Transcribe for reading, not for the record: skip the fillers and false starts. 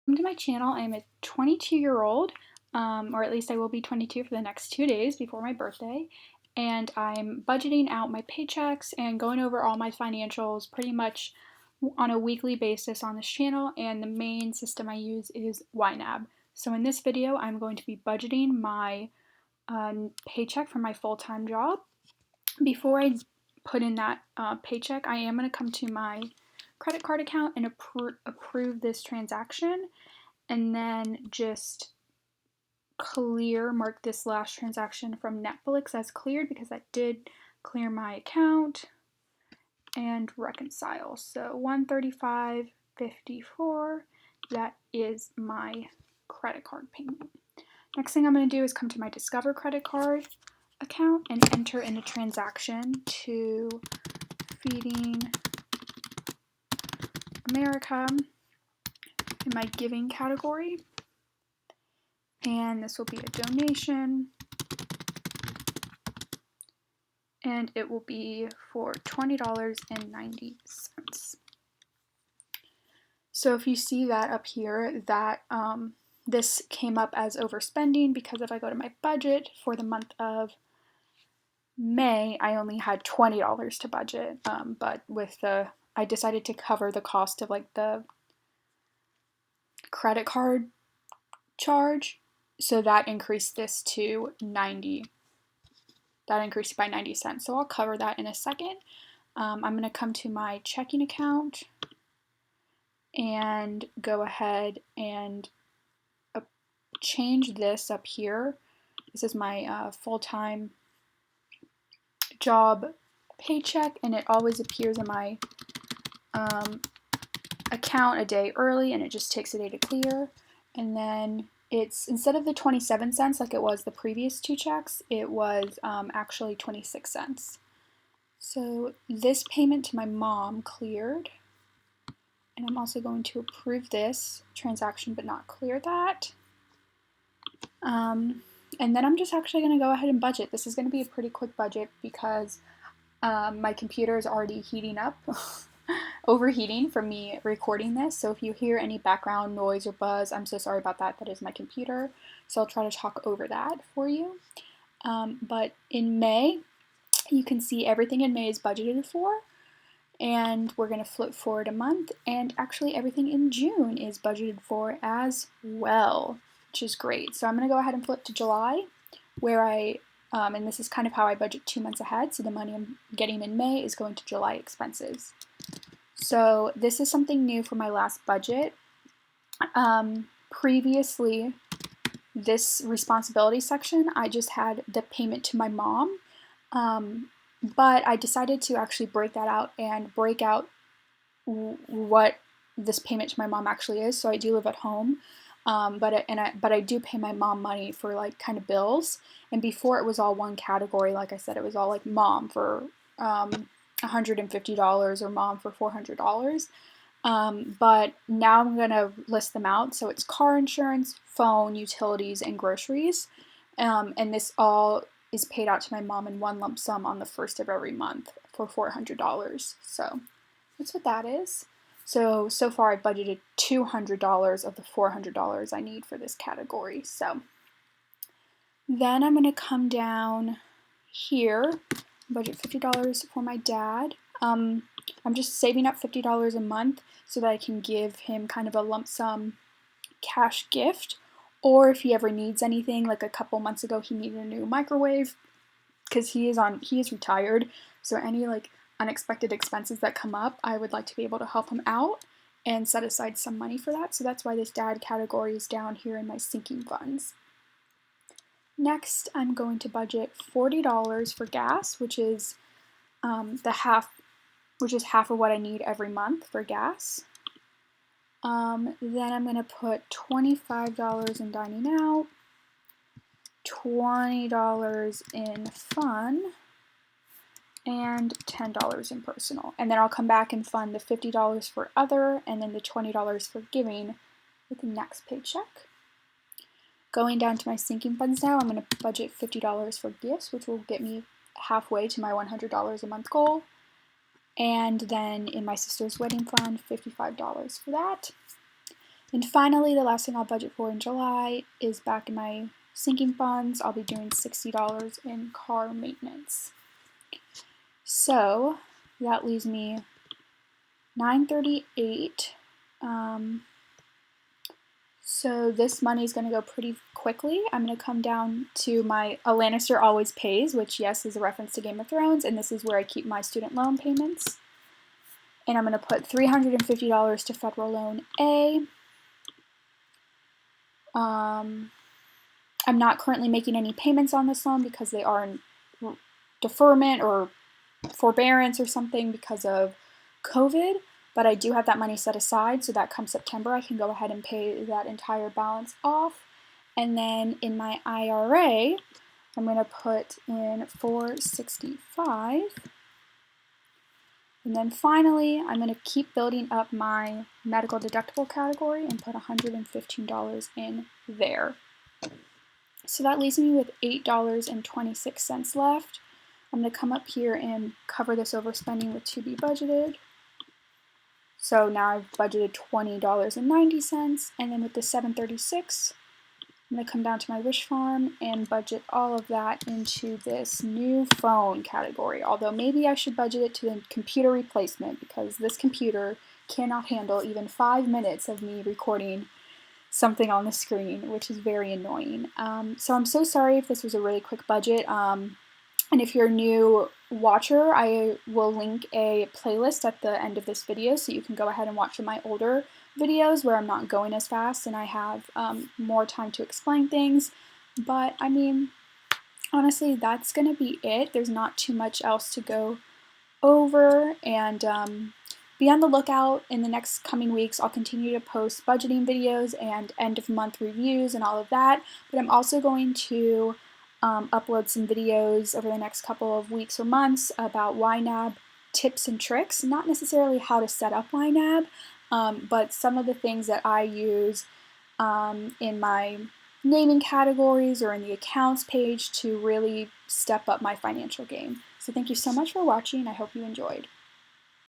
Welcome to my channel. I am a 22-year-old, or at least I will be 22 for the next 2 days before my birthday, and I'm budgeting out my paychecks and going over all my financials pretty much on a weekly basis on this channel, and the main system I use is YNAB. So in this video, I'm going to be budgeting my paycheck for my full-time job. Before I put in that paycheck, I am going to come to my credit card account and approve this transaction, and then just mark this last transaction from Netflix as cleared because that did clear my account, and reconcile. So 135.54, that is my credit card payment. Next thing I'm going to do is come to my Discover credit card account and enter in a transaction to Feeding America in my giving category, and this will be a donation, and it will be for $20.90. So if you see that up here, that this came up as overspending because if I go to my budget for the month of May, I only had $20 to budget, but I decided to cover the cost of like the credit card charge, so that increased this to 90. That increased by 90 cents. So I'll cover that in a second. I'm going to come to my checking account and go ahead and change this up here. This is my full-time job paycheck, and it always appears in my account a day early, and it just takes a day to clear. And then it's, instead of the 27 cents like it was the previous two checks, it was actually 26 cents. So this payment to my mom cleared, and I'm also going to approve this transaction but not clear that. And then I'm just actually going to go ahead and budget. This is going to be a pretty quick budget because my computer is already heating up, overheating from me recording this. So if you hear any background noise or buzz, I'm so sorry about that. That is my computer. So I'll try to talk over that for you. But in May, you can see everything in May is budgeted for. And we're going to flip forward a month, and actually everything in June is budgeted for as well, which is great. So I'm going to go ahead and flip to July, where and this is kind of how I budget 2 months ahead, so the money I'm getting in May is going to July expenses. So this is something new for my last budget. Previously, this responsibility section, I just had the payment to my mom, but I decided to actually break that out and break out what this payment to my mom actually is. So I do live at home, but I do pay my mom money for like kind of bills. And before it was all one category. Like I said, it was all like mom for $150 or mom for $400. But now I'm gonna list them out. So it's car insurance, phone, utilities, and groceries. And this all is paid out to my mom in one lump sum on the first of every month for $400. So that's what that is. So far I've budgeted $200 of the $400 I need for this category. So then I'm going to come down here, budget $50 for my dad. I'm just saving up $50 a month so that I can give him kind of a lump sum cash gift, or if he ever needs anything. Like a couple months ago he needed a new microwave because he is retired, so any like unexpected expenses that come up, I would like to be able to help him out and set aside some money for that. So that's why this dad category is down here in my sinking funds. Next, I'm going to budget $40 for gas, which is half of what I need every month for gas. Then I'm going to put $25 in dining out, $20 in fun, and $10 in personal. And then I'll come back and fund the $50 for other, and then the $20 for giving with the next paycheck. Going down to my sinking funds now, I'm going to budget $50 for gifts, which will get me halfway to my $100 a month goal. And then in my sister's wedding fund, $55 for that. And finally, the last thing I'll budget for in July is back in my sinking funds. I'll be doing $60 in car maintenance. So that leaves me $938. So this money is going to go pretty quickly. I'm going to come down to my A Lannister Always Pays, which, yes, is a reference to Game of Thrones, and this is where I keep my student loan payments. And I'm going to put $350 to federal loan A. I'm not currently making any payments on this loan because they are in deferment or forbearance or something because of COVID, but I do have that money set aside so that come September I can go ahead and pay that entire balance off. And then in my IRA, I'm going to put in $465. And then finally, I'm going to keep building up my medical deductible category and put $115 in there. So that leaves me with $8.26 left. I'm going to come up here and cover this overspending with to be budgeted. So now I've budgeted $20.90, and then with the $736, I'm going to come down to my wish farm and budget all of that into this new phone category. Although maybe I should budget it to the computer replacement because this computer cannot handle even 5 minutes of me recording something on the screen, which is very annoying. So I'm so sorry if this was a really quick budget. And if you're a new watcher, I will link a playlist at the end of this video so you can go ahead and watch my older videos where I'm not going as fast and I have more time to explain things. But I mean, honestly, that's going to be it. There's not too much else to go over, and be on the lookout in the next coming weeks. I'll continue to post budgeting videos and end of month reviews and all of that, but I'm also going to upload some videos over the next couple of weeks or months about YNAB tips and tricks, not necessarily how to set up YNAB, but some of the things that I use in my naming categories or in the accounts page to really step up my financial game. So thank you so much for watching. I hope you enjoyed.